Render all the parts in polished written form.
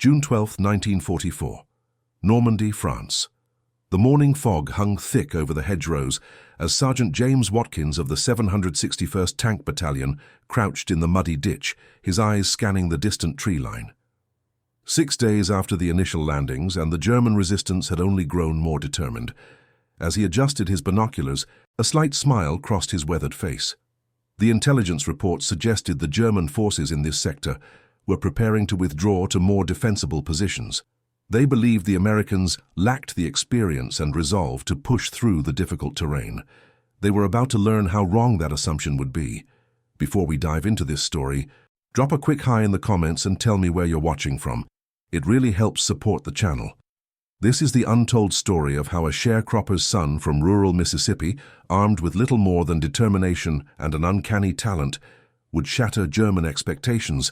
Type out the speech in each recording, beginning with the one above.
June 12, 1944. Normandy, France. The morning fog hung thick over the hedgerows as Sergeant James Watkins of the 761st Tank Battalion crouched in the muddy ditch, his eyes scanning the distant tree line. 6 days after the initial landings, and the German resistance had only grown more determined. As he adjusted his binoculars, a slight smile crossed his weathered face. The intelligence reports suggested the German forces in this sector were preparing to withdraw to more defensible positions. They believed the Americans lacked the experience and resolve to push through the difficult terrain. They were about to learn how wrong that assumption would be. Before we dive into this story, drop a quick hi in the comments and tell me where you're watching from. It really helps support the channel. This is the untold story of how a sharecropper's son from rural Mississippi, armed with little more than determination and an uncanny talent, would shatter German expectations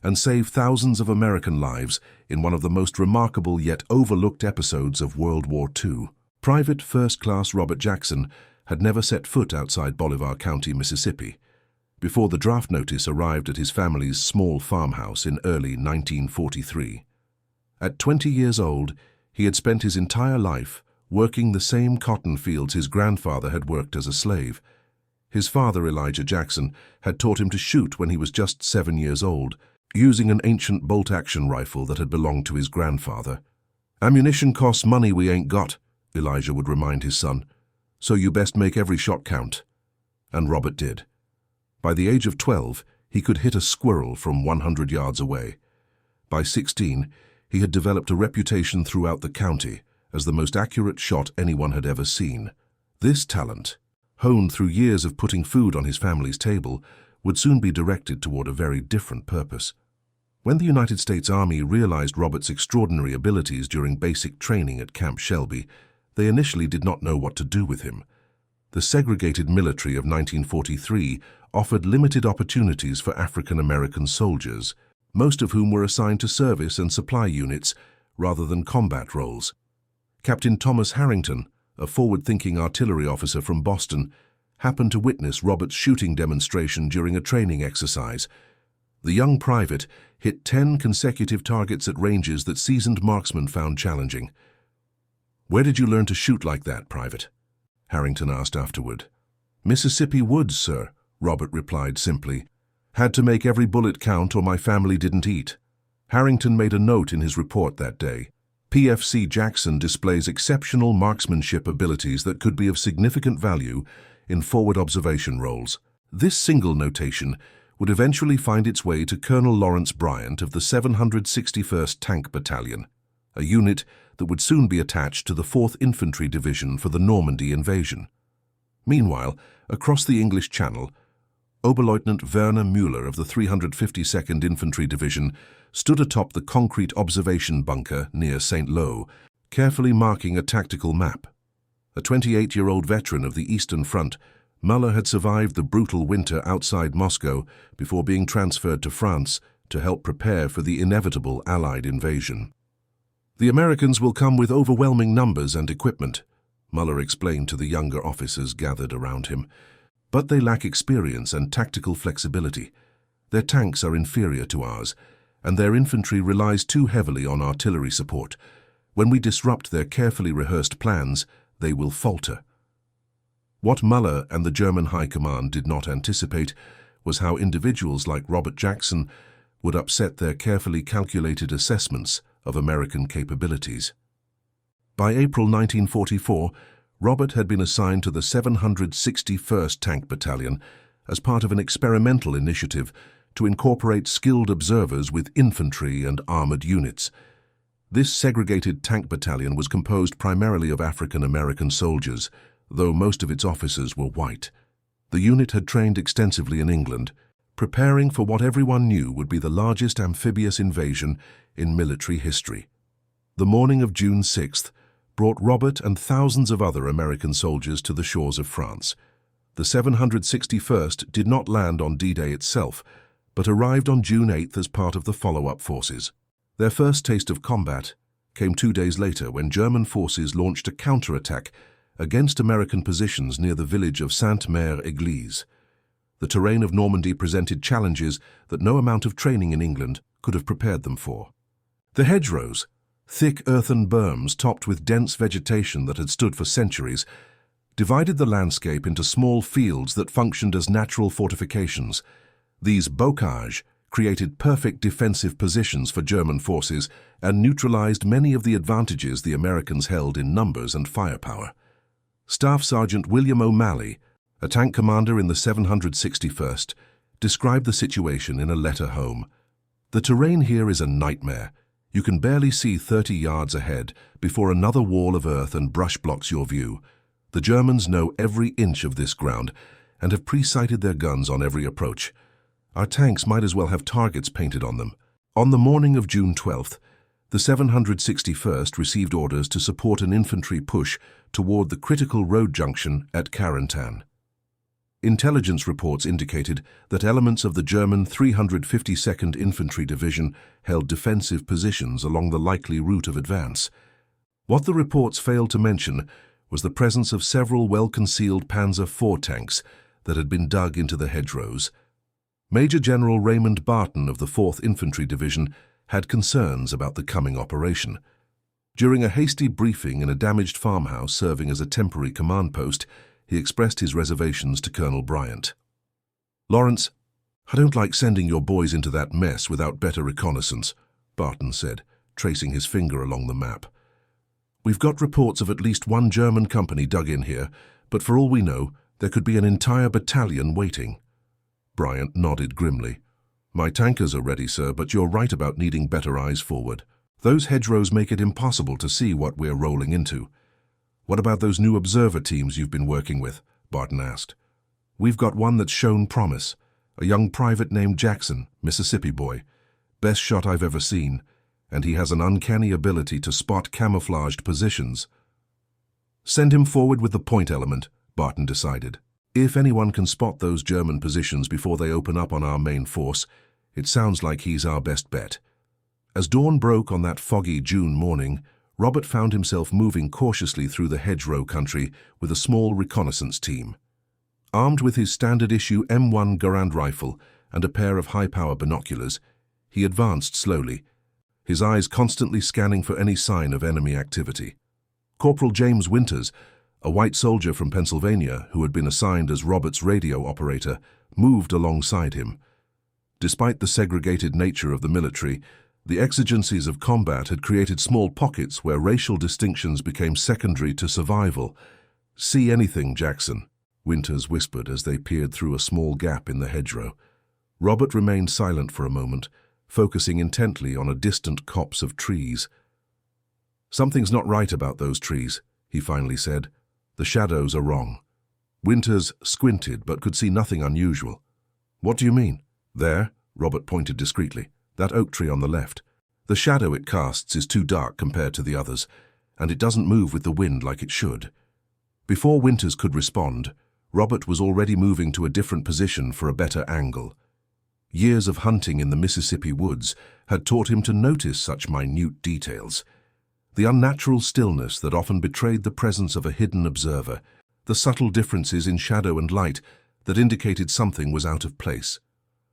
and save thousands of American lives in one of the most remarkable yet overlooked episodes of World War II. Private First Class Robert Jackson had never set foot outside Bolivar County, Mississippi, before the draft notice arrived at his family's small farmhouse in early 1943. At 20 years old, he had spent his entire life working the same cotton fields his grandfather had worked as a slave. His father, Elijah Jackson, had taught him to shoot when he was just 7 years old, using an ancient bolt-action rifle that had belonged to his grandfather. "Ammunition costs money we ain't got," Elijah would remind his son, "so you best make every shot count." And Robert did. By the age of 12, he could hit a squirrel from 100 yards away. By 16, he had developed a reputation throughout the county as the most accurate shot anyone had ever seen. This talent, honed through years of putting food on his family's table, would soon be directed toward a very different purpose. When the United States Army realized Robert's extraordinary abilities during basic training at Camp Shelby, they initially did not know what to do with him. The segregated military of 1943 offered limited opportunities for African American soldiers, most of whom were assigned to service and supply units rather than combat roles. Captain Thomas Harrington, a forward-thinking artillery officer from Boston, happened to witness Robert's shooting demonstration during a training exercise. The young private hit 10 consecutive targets at ranges that seasoned marksmen found challenging. "Where did you learn to shoot like that, Private?" Harrington asked afterward. "Mississippi woods, sir," Robert replied simply. "Had to make every bullet count or my family didn't eat." Harrington made a note in his report that day. PFC Jackson displays exceptional marksmanship abilities that could be of significant value in forward observation roles. This single notation would eventually find its way to Colonel Lawrence Bryant of the 761st Tank Battalion, a unit that would soon be attached to the 4th Infantry Division for the Normandy invasion. Meanwhile, across the English Channel, Oberleutnant Werner Müller of the 352nd Infantry Division stood atop the concrete observation bunker near St. Lo, carefully marking a tactical map. A 28-year-old veteran of the Eastern Front, Müller had survived the brutal winter outside Moscow before being transferred to France to help prepare for the inevitable Allied invasion. "The Americans will come with overwhelming numbers and equipment," Müller explained to the younger officers gathered around him. "But they lack experience and tactical flexibility. Their tanks are inferior to ours, and their infantry relies too heavily on artillery support. When we disrupt their carefully rehearsed plans, they will falter." What Müller and the German High Command did not anticipate was how individuals like Robert Jackson would upset their carefully calculated assessments of American capabilities. By April 1944, Robert had been assigned to the 761st Tank Battalion as part of an experimental initiative to incorporate skilled observers with infantry and armored units. This segregated tank battalion was composed primarily of African American soldiers, though most of its officers were white. The unit had trained extensively in England, preparing for what everyone knew would be the largest amphibious invasion in military history. The morning of June 6th brought Robert and thousands of other American soldiers to the shores of France. The 761st did not land on D-Day itself, but arrived on June 8th as part of the follow-up forces. Their first taste of combat came 2 days later when German forces launched a counterattack against American positions near the village of Sainte-Mère-Église. The terrain of Normandy presented challenges that no amount of training in England could have prepared them for. The hedgerows, thick earthen berms topped with dense vegetation that had stood for centuries, divided the landscape into small fields that functioned as natural fortifications. These bocage created perfect defensive positions for German forces and neutralized many of the advantages the Americans held in numbers and firepower. Staff Sergeant William O'Malley, a tank commander in the 761st, described the situation in a letter home. "The terrain here is a nightmare. You can barely see 30 yards ahead before another wall of earth and brush blocks your view. The Germans know every inch of this ground and have pre-sighted their guns on every approach. Our tanks might as well have targets painted on them." On the morning of June 12th, the 761st received orders to support an infantry push toward the critical road junction at Carentan. Intelligence reports indicated that elements of the German 352nd Infantry Division held defensive positions along the likely route of advance. What the reports failed to mention was the presence of several well-concealed Panzer IV tanks that had been dug into the hedgerows. Major General Raymond Barton of the 4th Infantry Division had concerns about the coming operation. During a hasty briefing in a damaged farmhouse serving as a temporary command post, he expressed his reservations to Colonel Bryant. "Lawrence, I don't like sending your boys into that mess without better reconnaissance," Barton said, tracing his finger along the map. "We've got reports of at least one German company dug in here, but for all we know, there could be an entire battalion waiting." Bryant nodded grimly. "My tankers are ready, sir, but you're right about needing better eyes forward. Those hedgerows make it impossible to see what we're rolling into." "What about those new observer teams you've been working with?" Barton asked. "We've got one that's shown promise, a young private named Jackson, Mississippi boy. Best shot I've ever seen, and he has an uncanny ability to spot camouflaged positions." "Send him forward with the point element," Barton decided. "If anyone can spot those German positions before they open up on our main force, it sounds like he's our best bet." As dawn broke on that foggy June morning, Robert found himself moving cautiously through the hedgerow country with a small reconnaissance team. Armed with his standard-issue M1 Garand rifle and a pair of high-power binoculars, he advanced slowly, his eyes constantly scanning for any sign of enemy activity. Corporal James Winters, a white soldier from Pennsylvania who had been assigned as Robert's radio operator, moved alongside him. Despite the segregated nature of the military, the exigencies of combat had created small pockets where racial distinctions became secondary to survival. "See anything, Jackson?" Winters whispered as they peered through a small gap in the hedgerow. Robert remained silent for a moment, focusing intently on a distant copse of trees. "Something's not right about those trees," he finally said. "The shadows are wrong." Winters squinted but could see nothing unusual. "What do you mean?" "There," Robert pointed discreetly. "That oak tree on the left. The shadow it casts is too dark compared to the others, and it doesn't move with the wind like it should." Before Winters could respond, Robert was already moving to a different position for a better angle. Years of hunting in the Mississippi woods had taught him to notice such minute details. The unnatural stillness that often betrayed the presence of a hidden observer, the subtle differences in shadow and light that indicated something was out of place.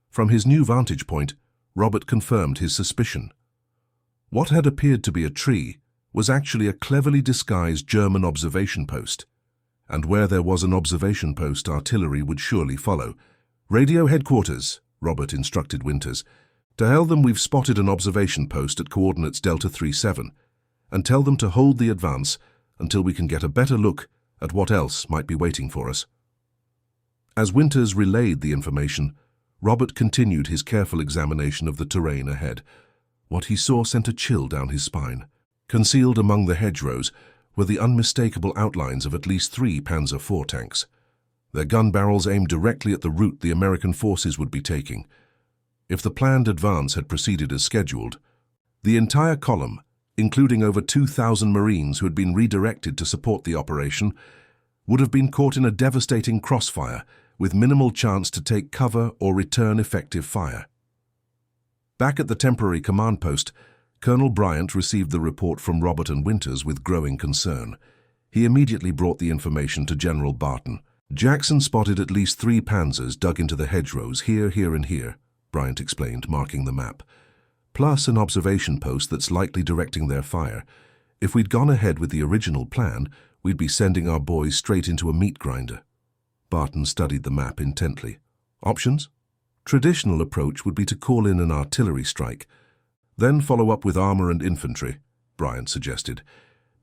From his new vantage point, Robert confirmed his suspicion. What had appeared to be a tree was actually a cleverly disguised German observation post. And where there was an observation post, artillery would surely follow. "Radio headquarters," Robert instructed Winters. "Tell them we've spotted an observation post at coordinates Delta 37, and tell them to hold the advance until we can get a better look at what else might be waiting for us." As Winters relayed the information, Robert continued his careful examination of the terrain ahead. What he saw sent a chill down his spine. Concealed among the hedgerows were the unmistakable outlines of at least 3 Panzer IV tanks. Their gun barrels aimed directly at the route the American forces would be taking. If the planned advance had proceeded as scheduled, the entire column, including over 2,000 Marines who had been redirected to support the operation, would have been caught in a devastating crossfire with minimal chance to take cover or return effective fire. Back at the temporary command post, Colonel Bryant received the report from Robert and Winters with growing concern. He immediately brought the information to General Barton. "Jackson spotted at least 3 panzers dug into the hedgerows, here, and here," Bryant explained, marking the map. plus an observation post that's likely directing their fire. If we'd gone ahead with the original plan, we'd be sending our boys straight into a meat grinder. Barton studied the map intently. Options? Traditional approach would be to call in an artillery strike, then follow up with armor and infantry, Bryant suggested.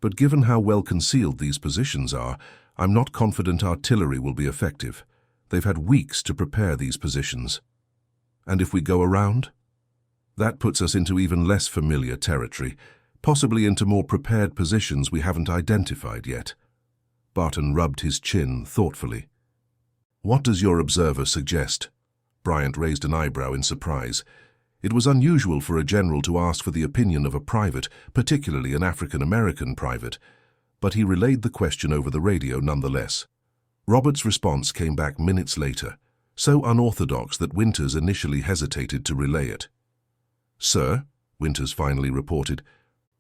But given how well concealed these positions are, I'm not confident artillery will be effective. They've had weeks to prepare these positions. And if we go around? That puts us into even less familiar territory, possibly into more prepared positions we haven't identified yet. Barton rubbed his chin thoughtfully. What does your observer suggest? Bryant raised an eyebrow in surprise. It was unusual for a general to ask for the opinion of a private, particularly an African-American private, but he relayed the question over the radio nonetheless. Robert's response came back minutes later, so unorthodox that Winters initially hesitated to relay it. "Sir," Winters finally reported,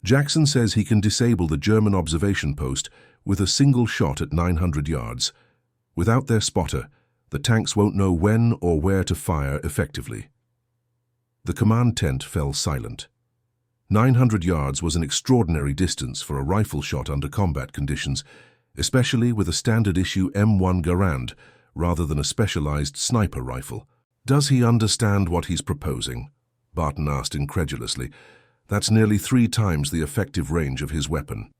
"Jackson says he can disable the German observation post with a single shot at 900 yards. Without their spotter, the tanks won't know when or where to fire effectively." The command tent fell silent. 900 yards was an extraordinary distance for a rifle shot under combat conditions, especially with a standard-issue M1 Garand rather than a specialized sniper rifle. "Does he understand what he's proposing?" Barton asked incredulously. "That's nearly 3 times the effective range of his weapon."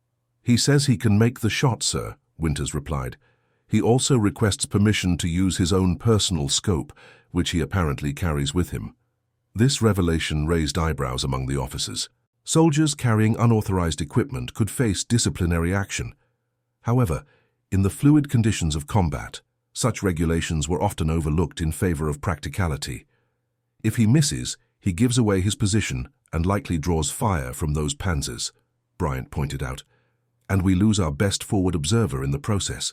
"He says he can make the shot, sir," Winters replied. "He also requests permission to use his own personal scope, which he apparently carries with him." This revelation raised eyebrows among the officers. Soldiers carrying unauthorized equipment could face disciplinary action. However, in the fluid conditions of combat, such regulations were often overlooked in favor of practicality. If he misses, he gives away his position and likely draws fire from those panzers, Bryant pointed out, and we lose our best forward observer in the process.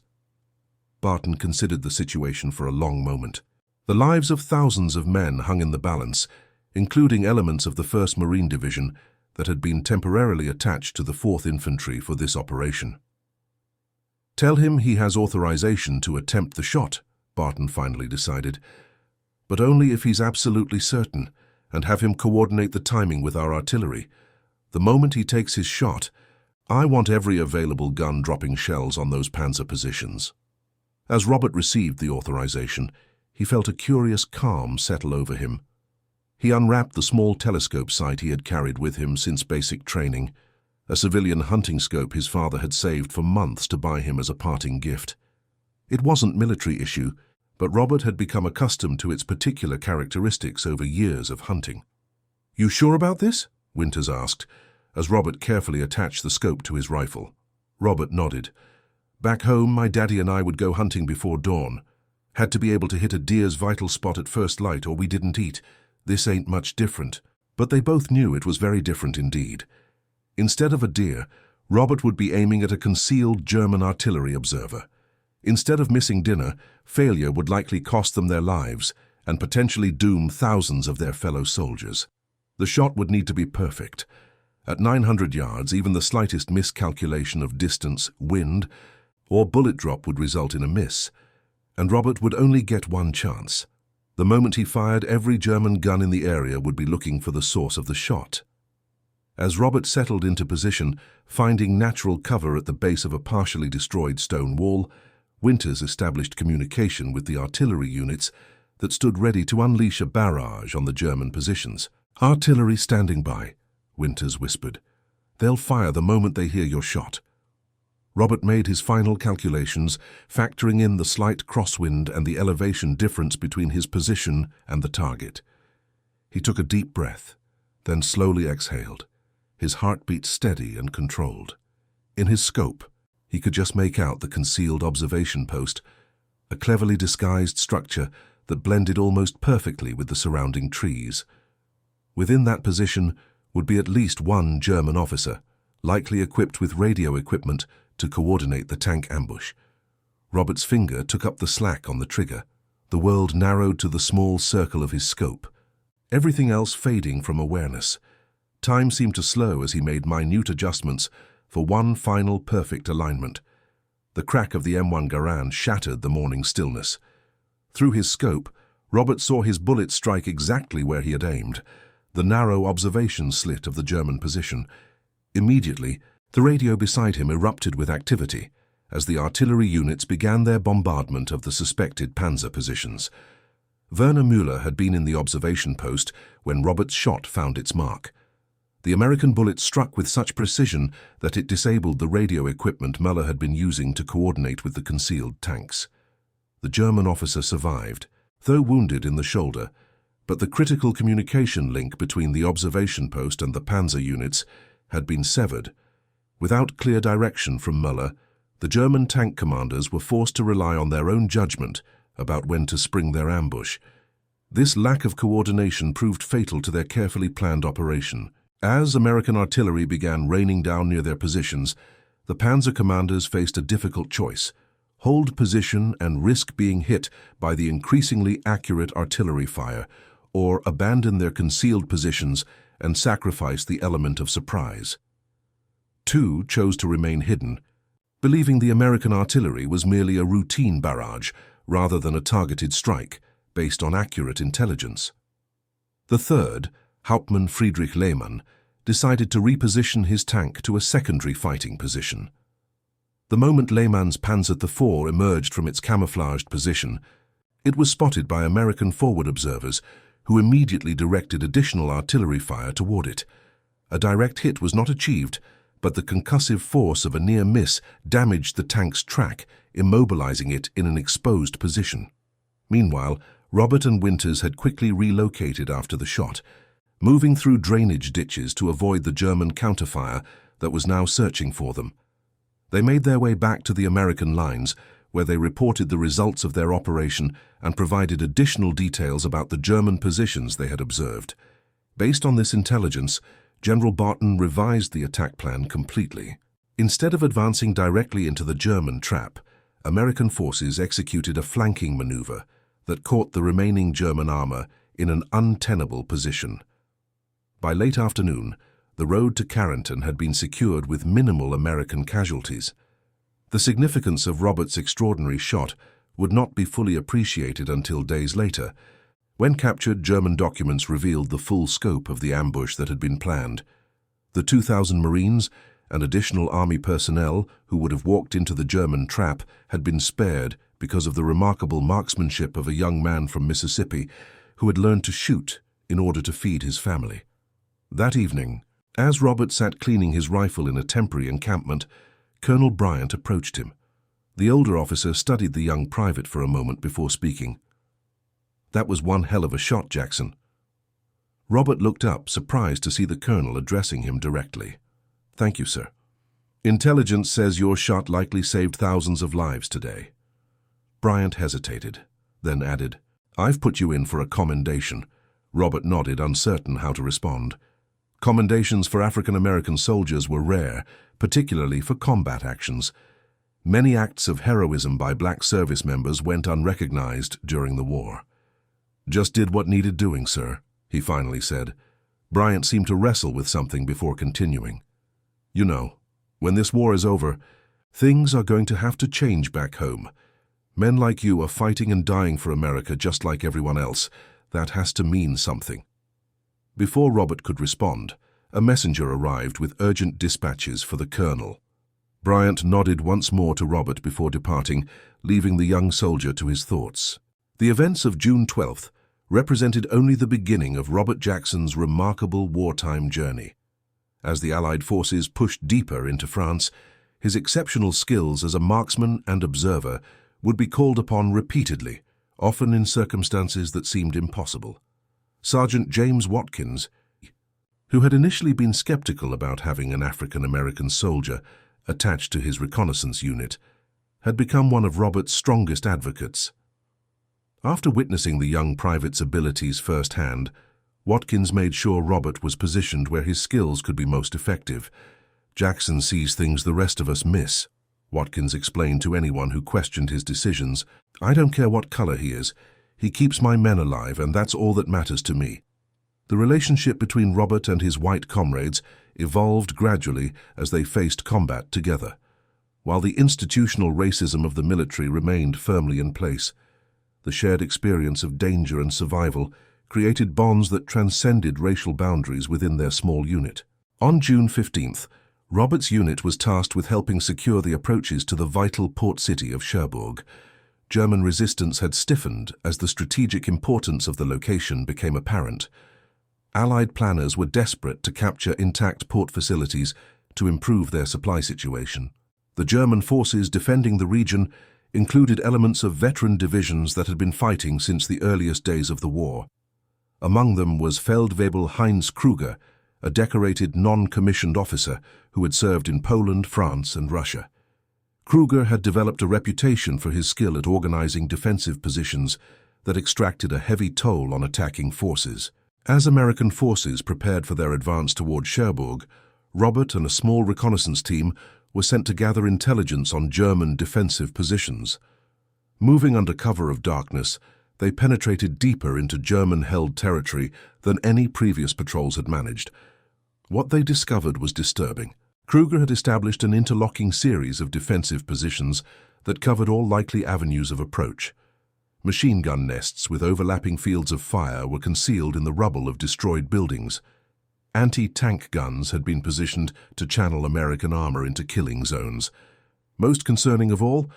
Barton considered the situation for a long moment. The lives of thousands of men hung in the balance, including elements of the 1st Marine Division that had been temporarily attached to the 4th Infantry for this operation. "Tell him he has authorization to attempt the shot," Barton finally decided, "but only if he's absolutely certain, and have him coordinate the timing with our artillery. The moment he takes his shot, I want every available gun dropping shells on those panzer positions." As Robert received the authorization, he felt a curious calm settle over him. He unwrapped the small telescope sight he had carried with him since basic training, a civilian hunting scope his father had saved for months to buy him as a parting gift. It wasn't military issue, but Robert had become accustomed to its particular characteristics over years of hunting. "You sure about this?" Winters asked, as Robert carefully attached the scope to his rifle. Robert nodded. "Back home, my daddy and I would go hunting before dawn. Had to be able to hit a deer's vital spot at first light or we didn't eat. This ain't much different." But they both knew it was very different indeed. Instead of a deer, Robert would be aiming at a concealed German artillery observer. Instead of missing dinner, failure would likely cost them their lives and potentially doom thousands of their fellow soldiers. The shot would need to be perfect. At 900 yards, even the slightest miscalculation of distance, wind, or bullet drop would result in a miss, and Robert would only get one chance. The moment he fired, every German gun in the area would be looking for the source of the shot. As Robert settled into position, finding natural cover at the base of a partially destroyed stone wall, Winters established communication with the artillery units that stood ready to unleash a barrage on the German positions. "Artillery standing by," Winters whispered. "They'll fire the moment they hear your shot." Robert made his final calculations, factoring in the slight crosswind and the elevation difference between his position and the target. He took a deep breath, then slowly exhaled, his heartbeat steady and controlled. In his scope, he could just make out the concealed observation post, a cleverly disguised structure that blended almost perfectly with the surrounding trees. Within that position would be at least one German officer, likely equipped with radio equipment to coordinate the tank ambush. Robert's finger took up the slack on the trigger. The world narrowed to the small circle of his scope, everything else fading from awareness. Time seemed to slow as he made minute adjustments for one final perfect alignment. The crack of the M1 Garand shattered the morning stillness. Through his scope, Robert saw his bullet strike exactly where he had aimed. the narrow observation slit of the German position. Immediately, the radio beside him erupted with activity as the artillery units began their bombardment of the suspected panzer positions. Werner Müller had been in the observation post when Robert's shot found its mark. The American bullet struck with such precision that it disabled the radio equipment Müller had been using to coordinate with the concealed tanks. The German officer survived, though wounded in the shoulder, but the critical communication link between the observation post and the panzer units had been severed. Without clear direction from Müller, the German tank commanders were forced to rely on their own judgment about when to spring their ambush. This lack of coordination proved fatal to their carefully planned operation. As American artillery began raining down near their positions, the panzer commanders faced a difficult choice: hold position and risk being hit by the increasingly accurate artillery fire, or abandon their concealed positions and sacrifice the element of surprise. Two chose to remain hidden, believing the American artillery was merely a routine barrage rather than a targeted strike based on accurate intelligence. The third, Hauptmann Friedrich Lehmann, decided to reposition his tank to a secondary fighting position. The moment Lehmann's Panzer IV emerged from its camouflaged position, it was spotted by American forward observers who immediately directed additional artillery fire toward it. A direct hit was not achieved, but the concussive force of a near miss damaged the tank's track, immobilizing it in an exposed position. Meanwhile, Robert and Winters had quickly relocated after the shot, moving through drainage ditches to avoid the German counterfire that was now searching for them. They made their way back to the American lines, where they reported the results of their operation and provided additional details about the German positions they had observed. Based on this intelligence, General Barton revised the attack plan completely. Instead of advancing directly into the German trap, American forces executed a flanking maneuver that caught the remaining German armor in an untenable position. By late afternoon, the road to Carrington had been secured with minimal American casualties. The significance of Robert's extraordinary shot would not be fully appreciated until days later. When captured, German documents revealed the full scope of the ambush that had been planned. The 2,000 Marines and additional Army personnel who would have walked into the German trap had been spared because of the remarkable marksmanship of a young man from Mississippi who had learned to shoot in order to feed his family. That evening, as Robert sat cleaning his rifle in a temporary encampment, Colonel Bryant approached him. The older officer studied the young private for a moment before speaking. "That was one hell of a shot, Jackson." Robert looked up, surprised to see the colonel addressing him directly. "Thank you, sir. Intelligence says your shot likely saved thousands of lives today." Bryant hesitated, then added, "I've put you in for a commendation." Robert nodded, uncertain how to respond. Commendations for African-American soldiers were rare, particularly for combat actions. Many acts of heroism by black service members went unrecognized during the war. "Just did what needed doing, sir," he finally said. Bryant seemed to wrestle with something before continuing. "You know, when this war is over, things are going to have to change back home. Men like you are fighting and dying for America just like everyone else. That has to mean something." Before Robert could respond, a messenger arrived with urgent dispatches for the colonel. Bryant nodded once more to Robert before departing, leaving the young soldier to his thoughts. The events of June 12th represented only the beginning of Robert Jackson's remarkable wartime journey. As the Allied forces pushed deeper into France, his exceptional skills as a marksman and observer would be called upon repeatedly, often in circumstances that seemed impossible. Sergeant James Watkins, who had initially been skeptical about having an African-American soldier attached to his reconnaissance unit, had become one of Robert's strongest advocates. After witnessing the young private's abilities firsthand, Watkins made sure Robert was positioned where his skills could be most effective. "Jackson sees things the rest of us miss," Watkins explained to anyone who questioned his decisions. "I don't care what color he is. He keeps my men alive, and that's all that matters to me." The relationship between Robert and his white comrades evolved gradually as they faced combat together. While the institutional racism of the military remained firmly in place, the shared experience of danger and survival created bonds that transcended racial boundaries within their small unit. On June 15th, Robert's unit was tasked with helping secure the approaches to the vital port city of Cherbourg. German resistance had stiffened as the strategic importance of the location became apparent. Allied planners were desperate to capture intact port facilities to improve their supply situation. The German forces defending the region included elements of veteran divisions that had been fighting since the earliest days of the war. Among them was Feldwebel Heinz Kruger, a decorated non-commissioned officer who had served in Poland, France, and Russia. Kruger had developed a reputation for his skill at organizing defensive positions that extracted a heavy toll on attacking forces. As American forces prepared for their advance toward Cherbourg, Robert and a small reconnaissance team were sent to gather intelligence on German defensive positions. Moving under cover of darkness, they penetrated deeper into German-held territory than any previous patrols had managed. What they discovered was disturbing. Kruger had established an interlocking series of defensive positions that covered all likely avenues of approach. Machine gun nests with overlapping fields of fire were concealed in the rubble of destroyed buildings. Anti-tank guns had been positioned to channel American armor into killing zones. Most concerning of all,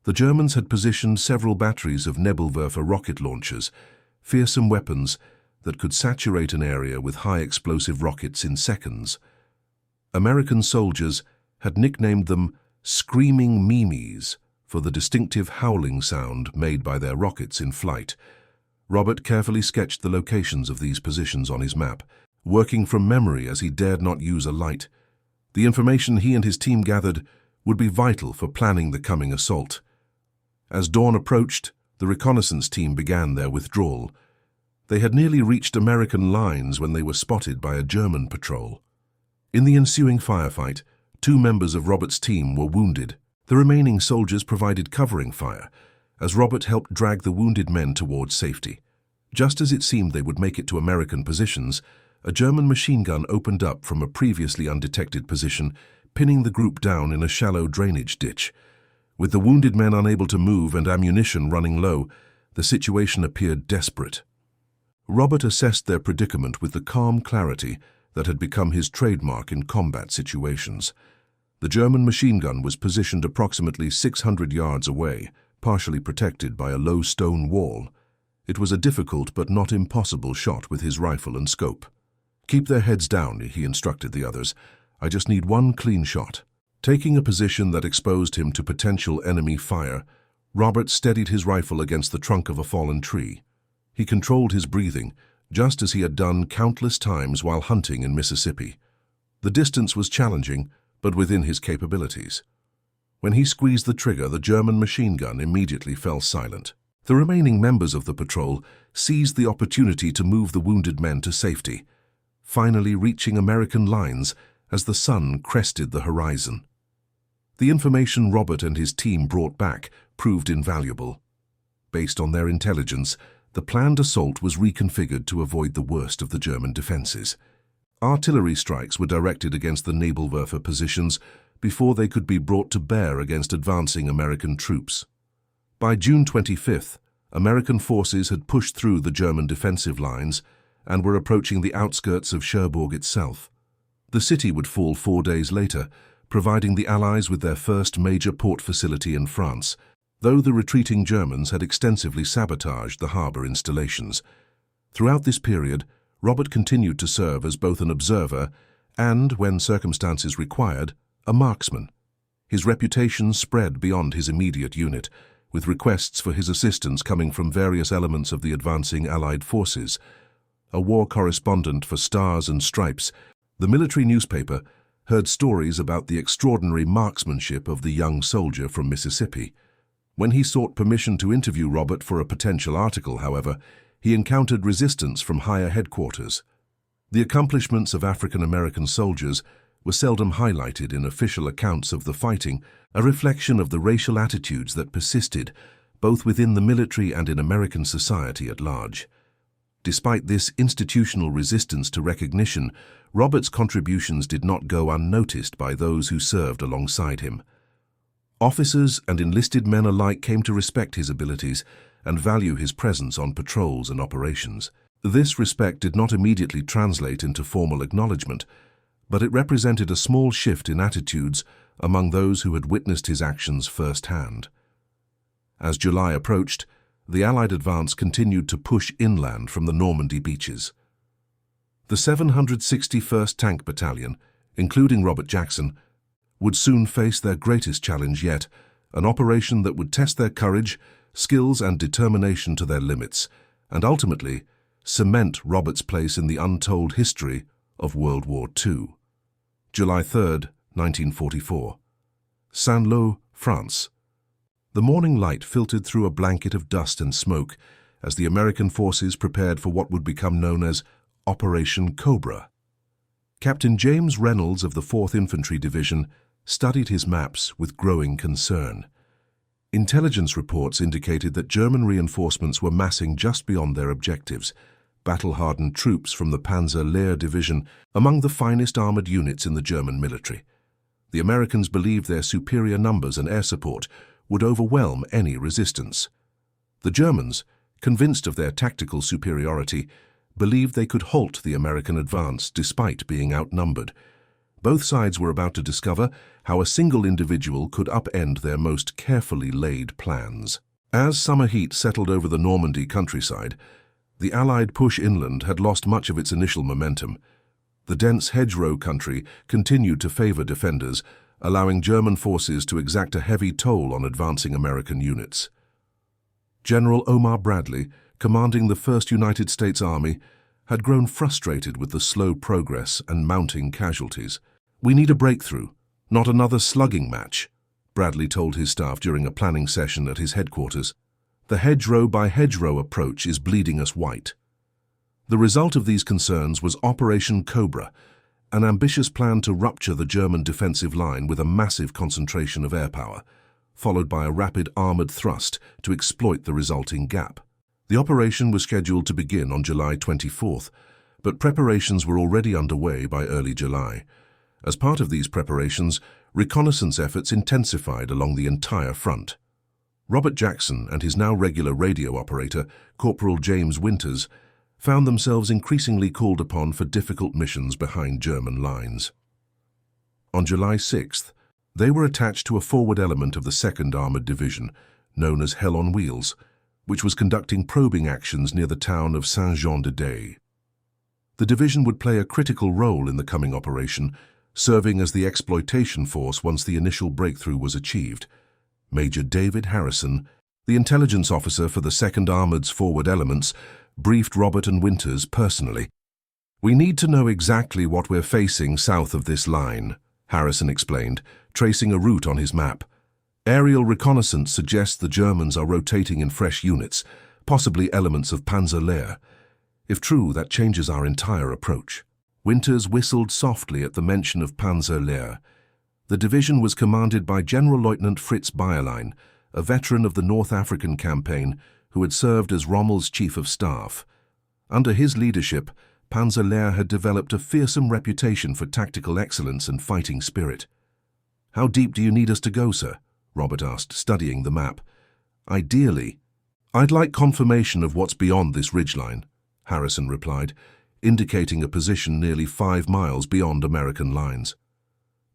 the Germans had positioned several batteries of Nebelwerfer rocket launchers, fearsome weapons that could saturate an area with high explosive rockets in seconds. American soldiers had nicknamed them Screaming Mimes for the distinctive howling sound made by their rockets in flight. Robert carefully sketched the locations of these positions on his map, working from memory as he dared not use a light. The information he and his team gathered would be vital for planning the coming assault. As dawn approached, the reconnaissance team began their withdrawal. They had nearly reached American lines when they were spotted by a German patrol. In the ensuing firefight, 2 members of Robert's team were wounded. The remaining soldiers provided covering fire, as Robert helped drag the wounded men towards safety. Just as it seemed they would make it to American positions, a German machine gun opened up from a previously undetected position, pinning the group down in a shallow drainage ditch. With the wounded men unable to move and ammunition running low, the situation appeared desperate. Robert assessed their predicament with the calm clarity that had become his trademark in combat situations. The German machine gun was positioned approximately 600 yards away, partially protected by a low stone wall. It was a difficult but not impossible shot with his rifle and scope. "Keep their heads down," he instructed the others. "I just need one clean shot." Taking a position that exposed him to potential enemy fire, Robert steadied his rifle against the trunk of a fallen tree. He controlled his breathing, just as he had done countless times while hunting in Mississippi. The distance was challenging, but within his capabilities. When he squeezed the trigger, the German machine gun immediately fell silent. The remaining members of the patrol seized the opportunity to move the wounded men to safety, finally reaching American lines as the sun crested the horizon. The information Robert and his team brought back proved invaluable. Based on their intelligence, the planned assault was reconfigured to avoid the worst of the German defenses. Artillery strikes were directed against the Nebelwerfer positions before they could be brought to bear against advancing American troops. By June 25th, American forces had pushed through the German defensive lines and were approaching the outskirts of Cherbourg itself. The city would fall 4 days later, providing the Allies with their first major port facility in France, though the retreating Germans had extensively sabotaged the harbour installations. Throughout this period, Robert continued to serve as both an observer and, when circumstances required, a marksman. His reputation spread beyond his immediate unit, with requests for his assistance coming from various elements of the advancing Allied forces. A war correspondent for Stars and Stripes, the military newspaper, heard stories about the extraordinary marksmanship of the young soldier from Mississippi. When he sought permission to interview Robert for a potential article, however, he encountered resistance from higher headquarters. The accomplishments of African-American soldiers were seldom highlighted in official accounts of the fighting, a reflection of the racial attitudes that persisted, both within the military and in American society at large. Despite this institutional resistance to recognition, Robert's contributions did not go unnoticed by those who served alongside him. Officers and enlisted men alike came to respect his abilities and value his presence on patrols and operations. This respect did not immediately translate into formal acknowledgement, but it represented a small shift in attitudes among those who had witnessed his actions firsthand. As July approached, the Allied advance continued to push inland from the Normandy beaches. The 761st Tank Battalion, including Robert Jackson, would soon face their greatest challenge yet, an operation that would test their courage, skills and determination to their limits, and ultimately cement Robert's place in the untold history of World War II. July 3, 1944. Saint-Lô, France. The morning light filtered through a blanket of dust and smoke as the American forces prepared for what would become known as Operation Cobra. Captain James Reynolds of the 4th Infantry Division studied his maps with growing concern. Intelligence reports indicated that German reinforcements were massing just beyond their objectives, battle-hardened troops from the Panzer Lehr Division among the finest armored units in the German military. The Americans believed their superior numbers and air support would overwhelm any resistance. The Germans, convinced of their tactical superiority, believed they could halt the American advance despite being outnumbered. Both sides were about to discover how a single individual could upend their most carefully laid plans. As summer heat settled over the Normandy countryside, the Allied push inland had lost much of its initial momentum. The dense hedgerow country continued to favor defenders, allowing German forces to exact a heavy toll on advancing American units. General Omar Bradley, commanding the 1st United States Army, had grown frustrated with the slow progress and mounting casualties. "We need a breakthrough, not another slugging match," Bradley told his staff during a planning session at his headquarters. "The hedgerow-by-hedgerow approach is bleeding us white." The result of these concerns was Operation Cobra, an ambitious plan to rupture the German defensive line with a massive concentration of air power, followed by a rapid armored thrust to exploit the resulting gap. The operation was scheduled to begin on July 24th, but preparations were already underway by early July. As part of these preparations, reconnaissance efforts intensified along the entire front. Robert Jackson and his now regular radio operator, Corporal James Winters, found themselves increasingly called upon for difficult missions behind German lines. On July 6th, they were attached to a forward element of the 2nd Armored Division, known as Hell on Wheels, which was conducting probing actions near the town of Saint-Jean-de-Day. The division would play a critical role in the coming operation, serving as the exploitation force once the initial breakthrough was achieved. Major David Harrison, the intelligence officer for the 2nd Armored's forward elements, briefed Robert and Winters personally. "We need to know exactly what we're facing south of this line," Harrison explained, tracing a route on his map. "Aerial reconnaissance suggests the Germans are rotating in fresh units, possibly elements of Panzer Lehr. If true, that changes our entire approach." Winters whistled softly at the mention of Panzer Lehr. The division was commanded by General Lieutenant Fritz Bayerlein, a veteran of the North African campaign who had served as Rommel's chief of staff. Under his leadership, Panzer Lehr had developed a fearsome reputation for tactical excellence and fighting spirit. "How deep do you need us to go, sir?" Robert asked, studying the map. "Ideally, I'd like confirmation of what's beyond this ridgeline," Harrison replied, indicating a position nearly 5 miles beyond American lines.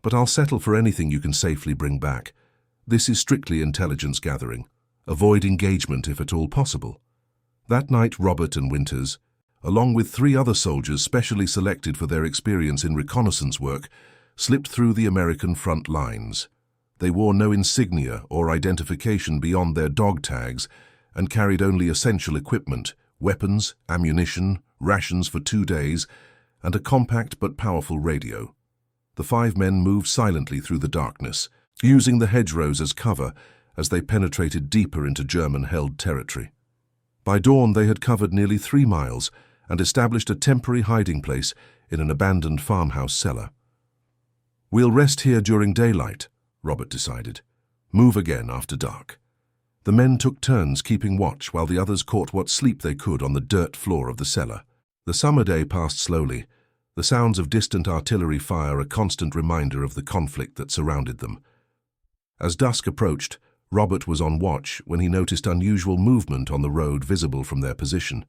"But I'll settle for anything you can safely bring back. This is strictly intelligence gathering. Avoid engagement if at all possible." That night, Robert and Winters, along with 3 other soldiers specially selected for their experience in reconnaissance work, slipped through the American front lines. They wore no insignia or identification beyond their dog tags and carried only essential equipment, weapons, ammunition, rations for 2 days, and a compact but powerful radio. The 5 men moved silently through the darkness, using the hedgerows as cover as they penetrated deeper into German-held territory. By dawn, they had covered nearly 3 miles and established a temporary hiding place in an abandoned farmhouse cellar. "We'll rest here during daylight," Robert decided. "Move again after dark." The men took turns keeping watch while the others caught what sleep they could on the dirt floor of the cellar. The summer day passed slowly, the sounds of distant artillery fire a constant reminder of the conflict that surrounded them. As dusk approached, Robert was on watch when he noticed unusual movement on the road visible from their position.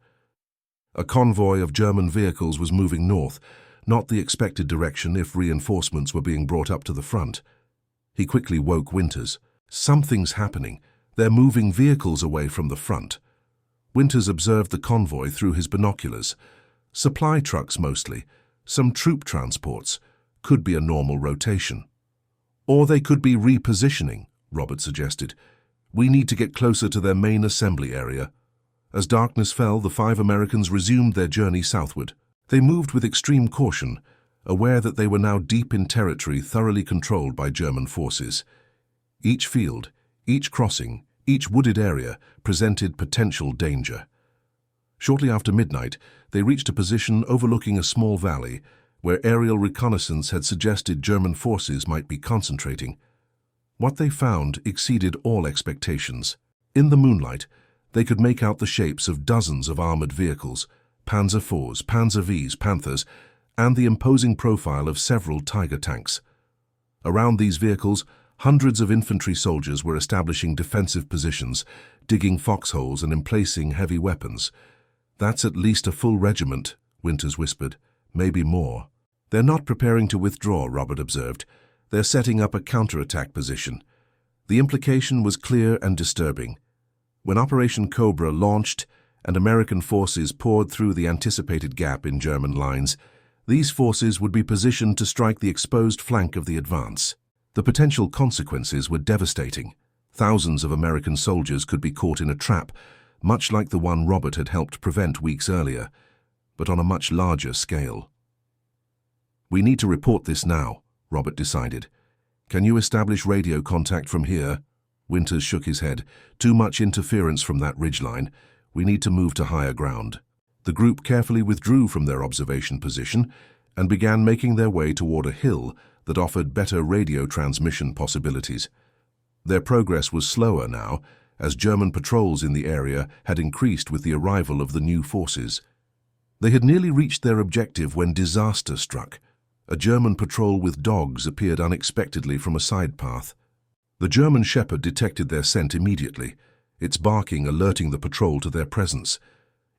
A convoy of German vehicles was moving north, not the expected direction if reinforcements were being brought up to the front. He quickly woke Winters. Something's happening. They're moving vehicles away from the front. Winters observed the convoy through his binoculars. Supply trucks mostly, some troop transports. Could be a normal rotation. Or they could be repositioning, Robert suggested. We need to get closer to their main assembly area. As darkness fell, the 5 Americans resumed their journey southward. They moved with extreme caution, aware that they were now deep in territory thoroughly controlled by German forces. Each field, each crossing, each wooded area presented potential danger. Shortly after midnight, they reached a position overlooking a small valley where aerial reconnaissance had suggested German forces might be concentrating. What they found exceeded all expectations. In the moonlight, they could make out the shapes of dozens of armored vehicles, Panzer IVs, Panzer Vs, Panthers, and the imposing profile of several Tiger tanks. Around these vehicles, hundreds of infantry soldiers were establishing defensive positions, digging foxholes and emplacing heavy weapons. That's at least a full regiment, Winters whispered. Maybe more. They're not preparing to withdraw, Robert observed. They're setting up a counterattack position. The implication was clear and disturbing. When Operation Cobra launched and American forces poured through the anticipated gap in German lines, these forces would be positioned to strike the exposed flank of the advance. The potential consequences were devastating. Thousands of American soldiers could be caught in a trap, much like the one Robert had helped prevent weeks earlier, but on a much larger scale. We need to report this now, Robert decided. Can you establish radio contact from here? Winters shook his head. Too much interference from that ridgeline. We need to move to higher ground. The group carefully withdrew from their observation position and began making their way toward a hill that offered better radio transmission possibilities. Their progress was slower now, as German patrols in the area had increased with the arrival of the new forces. They had nearly reached their objective when disaster struck. A German patrol with dogs appeared unexpectedly from a side path. The German shepherd detected their scent immediately, its barking alerting the patrol to their presence.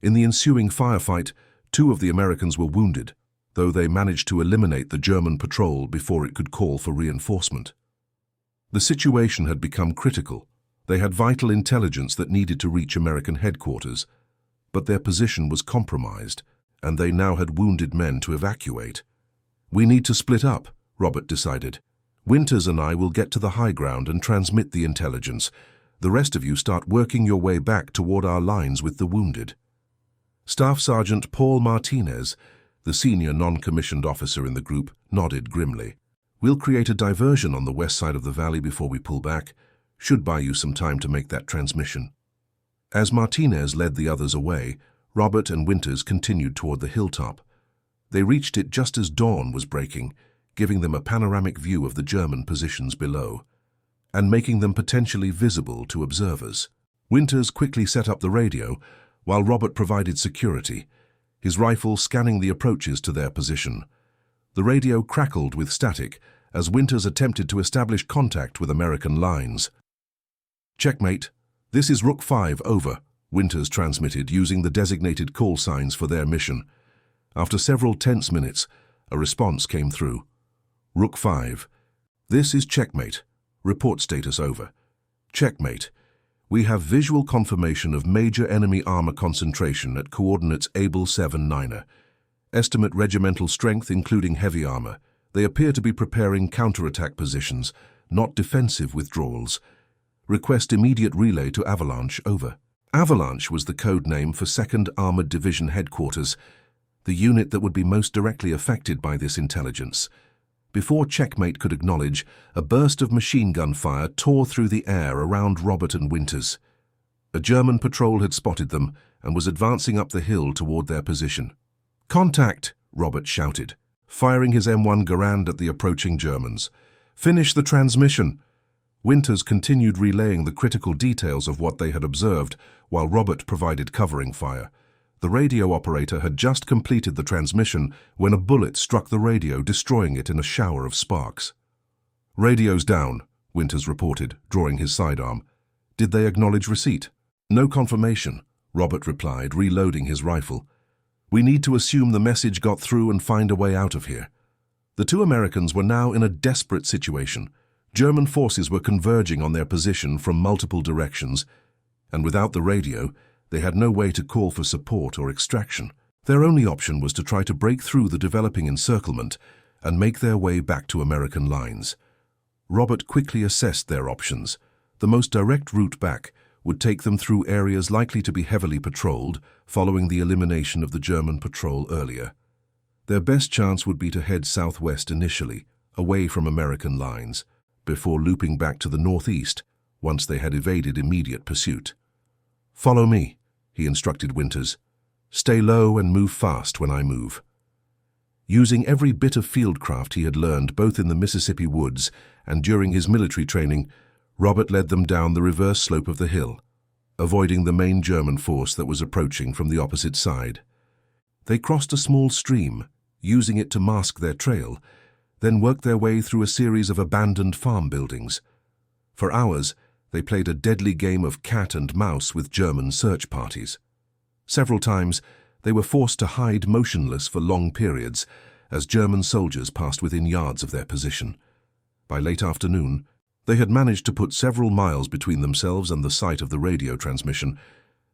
In the ensuing firefight, 2 of the Americans were wounded, though they managed to eliminate the German patrol before it could call for reinforcement. The situation had become critical. They had vital intelligence that needed to reach American headquarters, but their position was compromised, and they now had wounded men to evacuate. We need to split up, Robert decided. Winters and I will get to the high ground and transmit the intelligence. The rest of you start working your way back toward our lines with the wounded. Staff Sergeant Paul Martinez, the senior non-commissioned officer in the group, nodded grimly. We'll create a diversion on the west side of the valley before we pull back. Should buy you some time to make that transmission. As Martinez led the others away, Robert and Winters continued toward the hilltop. They reached it just as dawn was breaking, giving them a panoramic view of the German positions below, and making them potentially visible to observers. Winters quickly set up the radio, while Robert provided security, his rifle scanning the approaches to their position. The radio crackled with static as Winters attempted to establish contact with American lines. Checkmate, this is Rook 5, over, Winters transmitted using the designated call signs for their mission. After several tense minutes, a response came through. Rook 5, this is Checkmate. Report status over. Checkmate. We have visual confirmation of major enemy armor concentration at coordinates Able 7-9er. Estimate regimental strength including heavy armor. They appear to be preparing counterattack positions, not defensive withdrawals. Request immediate relay to Avalanche, over. Avalanche was the code name for 2nd Armored Division Headquarters, the unit that would be most directly affected by this intelligence. Before Checkmate could acknowledge, a burst of machine gun fire tore through the air around Robert and Winters. A German patrol had spotted them and was advancing up the hill toward their position. Contact, Robert shouted, firing his M1 Garand at the approaching Germans. Finish the transmission. Winters continued relaying the critical details of what they had observed, while Robert provided covering fire. The radio operator had just completed the transmission when a bullet struck the radio, destroying it in a shower of sparks. Radio's down, Winters reported, drawing his sidearm. Did they acknowledge receipt? No confirmation, Robert replied, reloading his rifle. We need to assume the message got through and find a way out of here." The two Americans were now in a desperate situation. German forces were converging on their position from multiple directions, and without the radio, they had no way to call for support or extraction. Their only option was to try to break through the developing encirclement and make their way back to American lines. Robert quickly assessed their options. The most direct route back would take them through areas likely to be heavily patrolled following the elimination of the German patrol earlier. Their best chance would be to head southwest initially, away from American lines, before looping back to the northeast once they had evaded immediate pursuit. "Follow me," he instructed Winters. "Stay low and move fast when I move." Using every bit of fieldcraft he had learned both in the Mississippi woods and during his military training, Robert led them down the reverse slope of the hill, avoiding the main German force that was approaching from the opposite side. They crossed a small stream, using it to mask their trail, then worked their way through a series of abandoned farm buildings. For hours, they played a deadly game of cat and mouse with German search parties. Several times, they were forced to hide motionless for long periods as German soldiers passed within yards of their position. By late afternoon, they had managed to put several miles between themselves and the site of the radio transmission,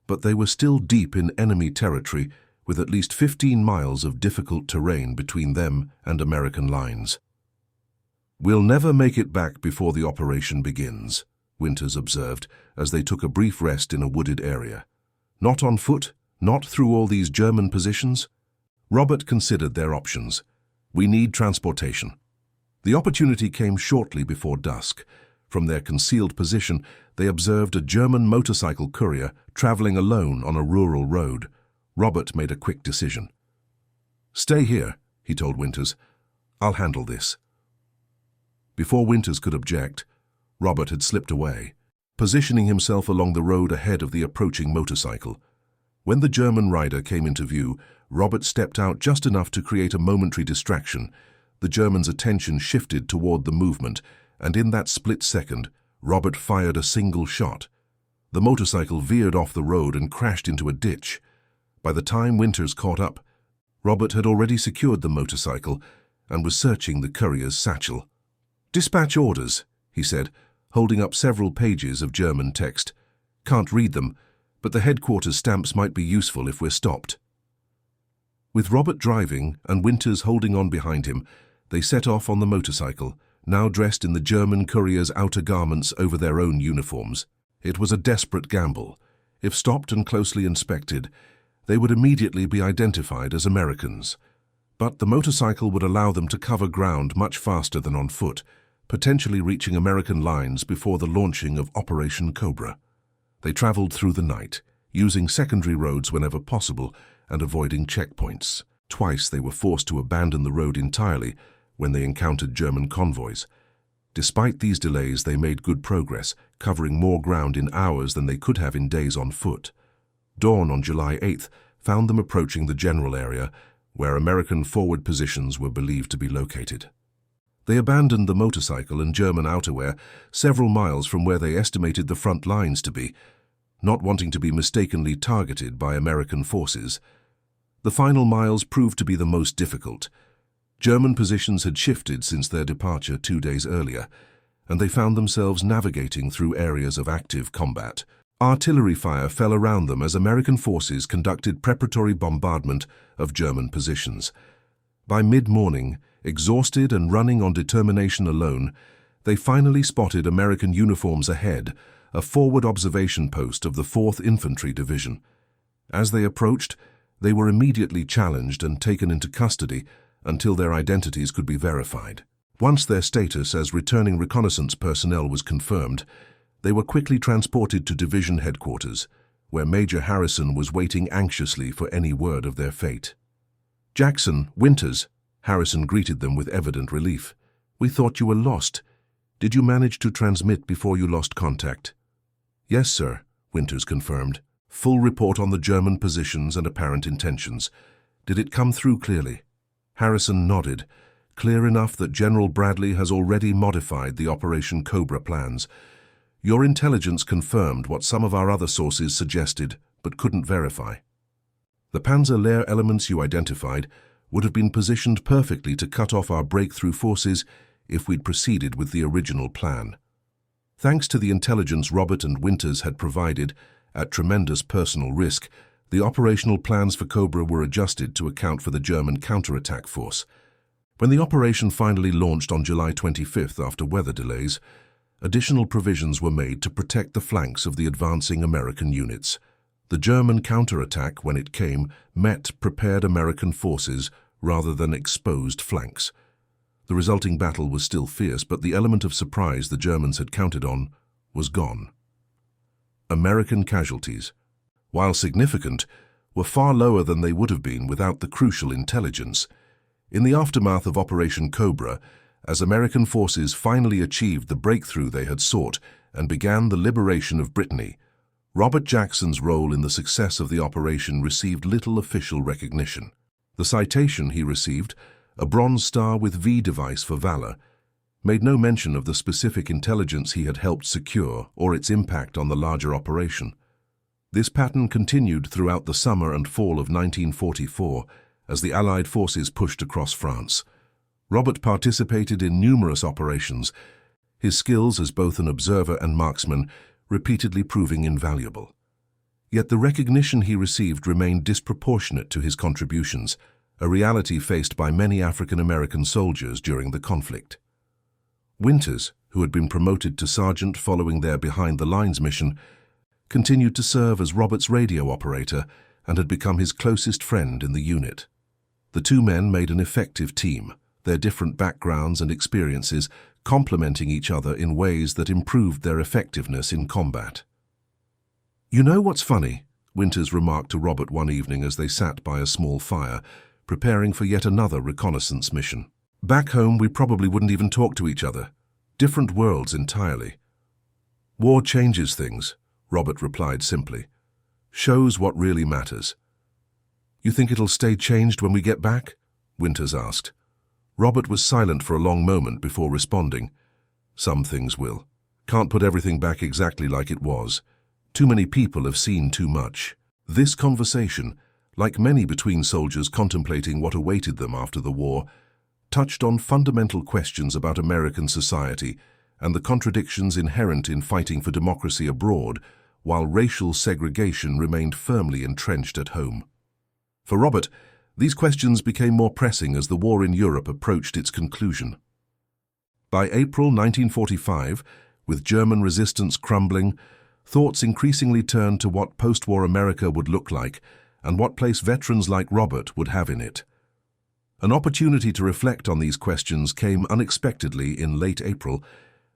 but they were still deep in enemy territory with at least 15 miles of difficult terrain between them and American lines. "We'll never make it back before the operation begins," Winters observed as they took a brief rest in a wooded area. "Not on foot, not through all these German positions." Robert considered their options. "We need transportation." The opportunity came shortly before dusk. From their concealed position, they observed a German motorcycle courier traveling alone on a rural road. Robert made a quick decision. "Stay here," he told Winters. "I'll handle this." Before Winters could object, Robert had slipped away, positioning himself along the road ahead of the approaching motorcycle. When the German rider came into view, Robert stepped out just enough to create a momentary distraction. The German's attention shifted toward the movement, and in that split second, Robert fired a single shot. The motorcycle veered off the road and crashed into a ditch. By the time Winters caught up, Robert had already secured the motorcycle and was searching the courier's satchel. "Dispatch orders," he said, holding up several pages of German text. "Can't read them, but the headquarters stamps might be useful if we're stopped." With Robert driving and Winters holding on behind him, they set off on the motorcycle, now dressed in the German courier's outer garments over their own uniforms. It was a desperate gamble. If stopped and closely inspected, they would immediately be identified as Americans. But the motorcycle would allow them to cover ground much faster than on foot, potentially reaching American lines before the launching of Operation Cobra. They traveled through the night, using secondary roads whenever possible and avoiding checkpoints. Twice they were forced to abandon the road entirely when they encountered German convoys. Despite these delays, they made good progress, covering more ground in hours than they could have in days on foot. Dawn on July 8th found them approaching the general area, where American forward positions were believed to be located. They abandoned the motorcycle and German outerwear several miles from where they estimated the front lines to be, not wanting to be mistakenly targeted by American forces. The final miles proved to be the most difficult. German positions had shifted since their departure 2 days earlier, and they found themselves navigating through areas of active combat. Artillery fire fell around them as American forces conducted preparatory bombardment of German positions. By mid-morning, exhausted and running on determination alone, they finally spotted American uniforms ahead, a forward observation post of the 4th Infantry Division. As they approached, they were immediately challenged and taken into custody until their identities could be verified. Once their status as returning reconnaissance personnel was confirmed, they were quickly transported to division headquarters, where Major Harrison was waiting anxiously for any word of their fate. "Jackson, Winters," Harrison greeted them with evident relief. "We thought you were lost. Did you manage to transmit before you lost contact?" "Yes, sir," Winters confirmed. "Full report on the German positions and apparent intentions. Did it come through clearly?" Harrison nodded, clear enough that General Bradley has already modified the Operation Cobra plans. "Your intelligence confirmed what some of our other sources suggested, but couldn't verify." The Panzer Lehr elements you identified would have been positioned perfectly to cut off our breakthrough forces if we'd proceeded with the original plan. Thanks to the intelligence Robert and Winters had provided, at tremendous personal risk, the operational plans for Cobra were adjusted to account for the German counterattack force. When the operation finally launched on July 25th after weather delays, additional provisions were made to protect the flanks of the advancing American units. The German counterattack, when it came, met prepared American forces rather than exposed flanks. The resulting battle was still fierce, but the element of surprise the Germans had counted on was gone. American casualties, while significant, were far lower than they would have been without the crucial intelligence. In the aftermath of Operation Cobra, as American forces finally achieved the breakthrough they had sought and began the liberation of Brittany, Robert Jackson's role in the success of the operation received little official recognition. The citation he received, a Bronze Star with V device for valor, made no mention of the specific intelligence he had helped secure or its impact on the larger operation. This pattern continued throughout the summer and fall of 1944 as the Allied forces pushed across France. Robert participated in numerous operations, his skills as both an observer and marksman repeatedly proving invaluable. Yet the recognition he received remained disproportionate to his contributions, a reality faced by many African American soldiers during the conflict. Winters, who had been promoted to sergeant following their behind-the-lines mission, continued to serve as Robert's radio operator and had become his closest friend in the unit. The two men made an effective team, their different backgrounds and experiences complementing each other in ways that improved their effectiveness in combat. "You know what's funny?" Winters remarked to Robert one evening as they sat by a small fire, preparing for yet another reconnaissance mission. "Back home, we probably wouldn't even talk to each other. Different worlds entirely." "War changes things," Robert replied simply. "Shows what really matters." "You think it'll stay changed when we get back?" Winters asked. Robert was silent for a long moment before responding. "Some things will. Can't put everything back exactly like it was. Too many people have seen too much." This conversation, like many between soldiers contemplating what awaited them after the war, touched on fundamental questions about American society and the contradictions inherent in fighting for democracy abroad while racial segregation remained firmly entrenched at home. For Robert, these questions became more pressing as the war in Europe approached its conclusion. By April 1945, with German resistance crumbling, thoughts increasingly turned to what post-war America would look like and what place veterans like Robert would have in it. An opportunity to reflect on these questions came unexpectedly in late April,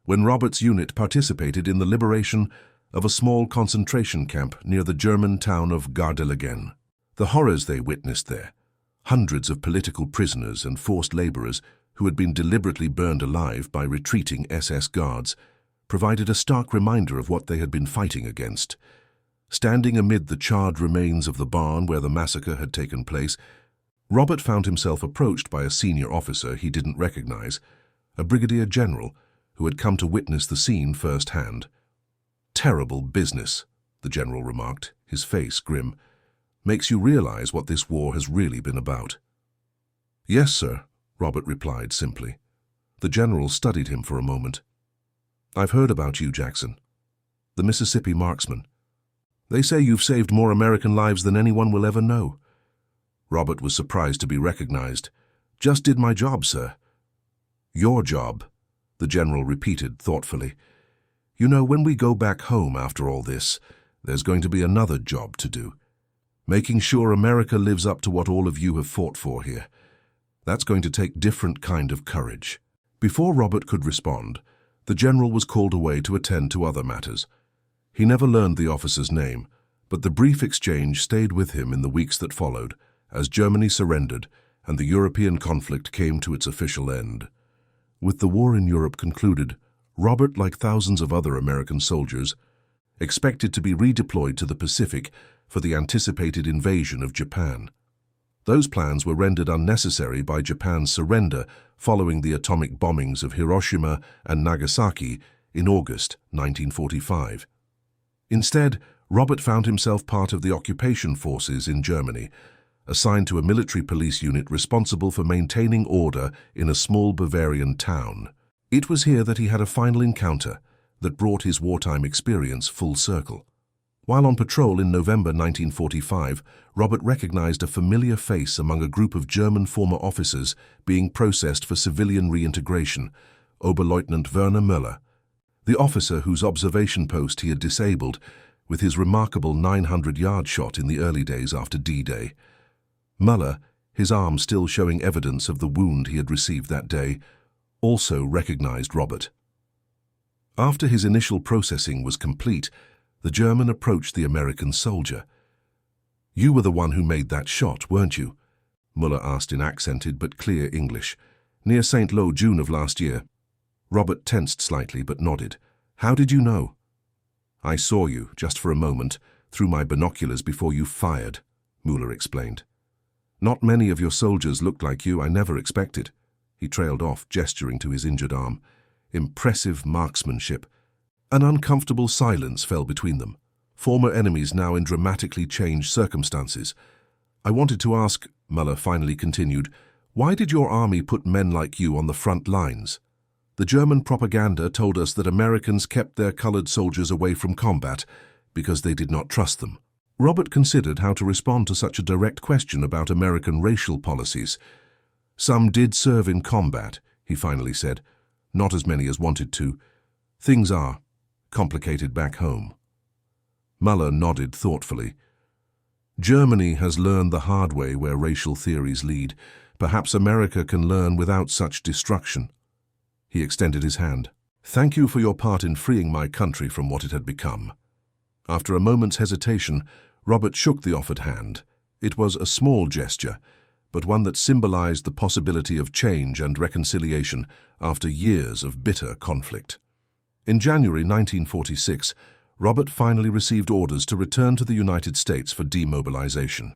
when Robert's unit participated in the liberation of a small concentration camp near the German town of Gardelegen. The horrors they witnessed there, hundreds of political prisoners and forced laborers who had been deliberately burned alive by retreating SS guards, provided a stark reminder of what they had been fighting against. Standing amid the charred remains of the barn where the massacre had taken place, Robert found himself approached by a senior officer he didn't recognize, a brigadier general who had come to witness the scene firsthand. "Terrible business," the general remarked, his face grim. "Makes you realize what this war has really been about." "Yes, sir," Robert replied simply. The general studied him for a moment. "I've heard about you, Jackson. The Mississippi marksman. They say you've saved more American lives than anyone will ever know." Robert was surprised to be recognized. "Just did my job, sir." "Your job," the general repeated thoughtfully. "You know, when we go back home after all this, there's going to be another job to do. Making sure America lives up to what all of you have fought for here. That's going to take different kind of courage." Before Robert could respond, the general was called away to attend to other matters. He never learned the officer's name, but the brief exchange stayed with him in the weeks that followed, as Germany surrendered and the European conflict came to its official end. With the war in Europe concluded, Robert, like thousands of other American soldiers, expected to be redeployed to the Pacific for the anticipated invasion of Japan. Those plans were rendered unnecessary by Japan's surrender following the atomic bombings of Hiroshima and Nagasaki in August 1945. Instead, Robert found himself part of the occupation forces in Germany, assigned to a military police unit responsible for maintaining order in a small Bavarian town. It was here that he had a final encounter that brought his wartime experience full circle. While on patrol in November 1945, Robert recognized a familiar face among a group of German former officers being processed for civilian reintegration, Oberleutnant Werner Müller, the officer whose observation post he had disabled with his remarkable 900-yard shot in the early days after D-Day. Müller, his arm still showing evidence of the wound he had received that day, also recognized Robert. After his initial processing was complete, the German approached the American soldier. "You were the one who made that shot, weren't you?" Müller asked in accented but clear English. "Near St. Lo, June of last year." Robert tensed slightly but nodded. "How did you know?" "I saw you, just for a moment, through my binoculars before you fired," Müller explained. "Not many of your soldiers looked like you. I never expected." He trailed off, gesturing to his injured arm. Impressive marksmanship. An uncomfortable silence fell between them, former enemies now in dramatically changed circumstances. "I wanted to ask," Müller finally continued, "why did your army put men like you on the front lines? The German propaganda told us that Americans kept their colored soldiers away from combat because they did not trust them." Robert considered how to respond to such a direct question about American racial policies. "Some did serve in combat," he finally said. "Not as many as wanted to. Things are complicated back home." Müller nodded thoughtfully. "Germany has learned the hard way where racial theories lead. Perhaps America can learn without such destruction." He extended his hand. "Thank you for your part in freeing my country from what it had become." After a moment's hesitation, Robert shook the offered hand. It was a small gesture, but one that symbolized the possibility of change and reconciliation after years of bitter conflict. In January 1946, Robert finally received orders to return to the United States for demobilization.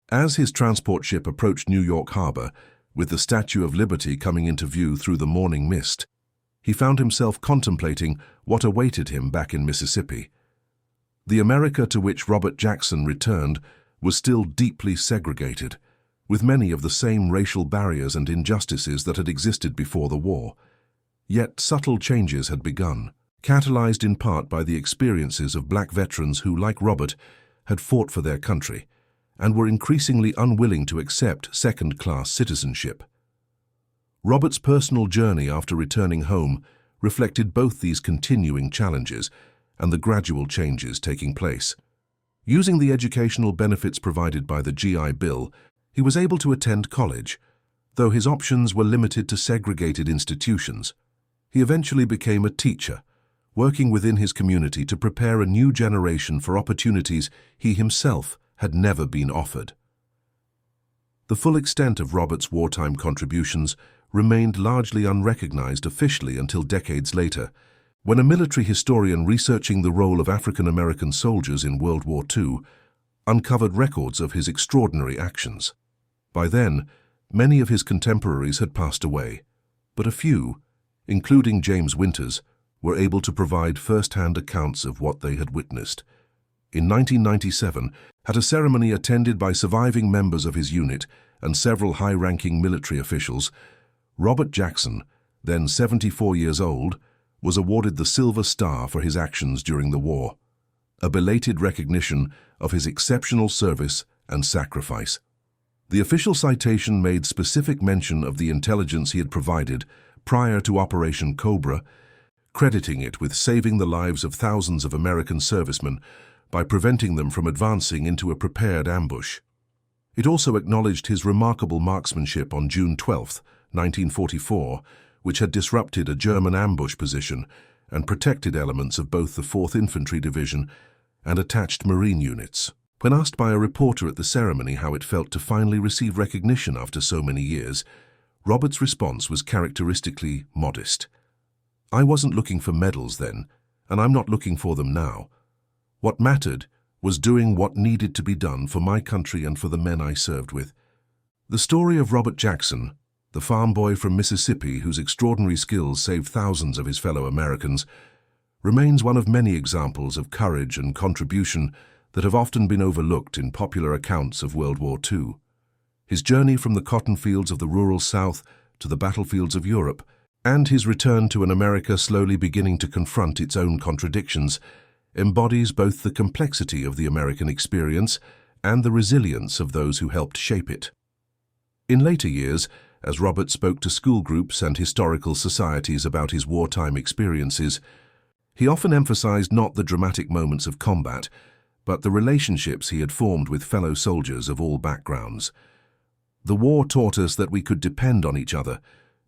As his transport ship approached New York Harbor, with the Statue of Liberty coming into view through the morning mist, he found himself contemplating what awaited him back in Mississippi. The America to which Robert Jackson returned was still deeply segregated, with many of the same racial barriers and injustices that had existed before the war. Yet subtle changes had begun, catalyzed in part by the experiences of black veterans who, like Robert, had fought for their country and were increasingly unwilling to accept second-class citizenship. Robert's personal journey after returning home reflected both these continuing challenges and the gradual changes taking place. Using the educational benefits provided by the GI Bill, he was able to attend college, though his options were limited to segregated institutions. He eventually became a teacher, working within his community to prepare a new generation for opportunities he himself had never been offered. The full extent of Robert's wartime contributions remained largely unrecognized officially until decades later, when a military historian researching the role of African American soldiers in World War II uncovered records of his extraordinary actions. By then, many of his contemporaries had passed away, but a few, including James Winters, were able to provide first-hand accounts of what they had witnessed. In 1997, at a ceremony attended by surviving members of his unit and several high-ranking military officials, Robert Jackson, then 74 years old, was awarded the Silver Star for his actions during the war, a belated recognition of his exceptional service and sacrifice. The official citation made specific mention of the intelligence he had provided prior to Operation Cobra, crediting it with saving the lives of thousands of American servicemen by preventing them from advancing into a prepared ambush. It also acknowledged his remarkable marksmanship on June 12, 1944, which had disrupted a German ambush position and protected elements of both the 4th Infantry Division and attached Marine units. When asked by a reporter at the ceremony how it felt to finally receive recognition after so many years, Robert's response was characteristically modest. "I wasn't looking for medals then, and I'm not looking for them now. What mattered was doing what needed to be done for my country and for the men I served with." The story of Robert Jackson, the farm boy from Mississippi whose extraordinary skills saved thousands of his fellow Americans, remains one of many examples of courage and contribution that have often been overlooked in popular accounts of World War II. His journey from the cotton fields of the rural South to the battlefields of Europe, and his return to an America slowly beginning to confront its own contradictions, embodies both the complexity of the American experience and the resilience of those who helped shape it. In later years, as Robert spoke to school groups and historical societies about his wartime experiences, he often emphasized not the dramatic moments of combat, but the relationships he had formed with fellow soldiers of all backgrounds. The war taught us that we could depend on each other,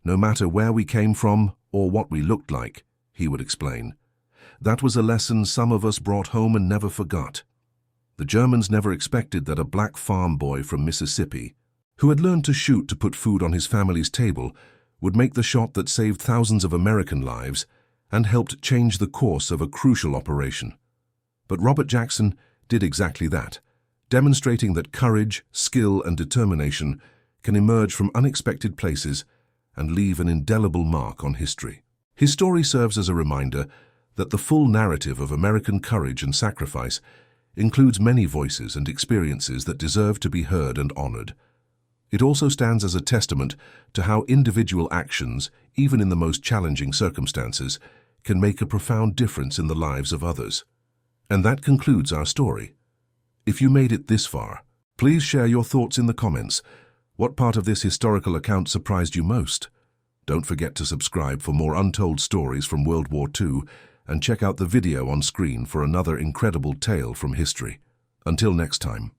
no matter where we came from or what we looked like, he would explain. That was a lesson some of us brought home and never forgot. The Germans never expected that a black farm boy from Mississippi, who had learned to shoot to put food on his family's table, would make the shot that saved thousands of American lives and helped change the course of a crucial operation. But Robert Jackson did exactly that, demonstrating that courage, skill, and determination can emerge from unexpected places and leave an indelible mark on history. His story serves as a reminder that the full narrative of American courage and sacrifice includes many voices and experiences that deserve to be heard and honored. It also stands as a testament to how individual actions, even in the most challenging circumstances, can make a profound difference in the lives of others. And that concludes our story. If you made it this far, please share your thoughts in the comments. What part of this historical account surprised you most? Don't forget to subscribe for more untold stories from World War II and check out the video on screen for another incredible tale from history. Until next time.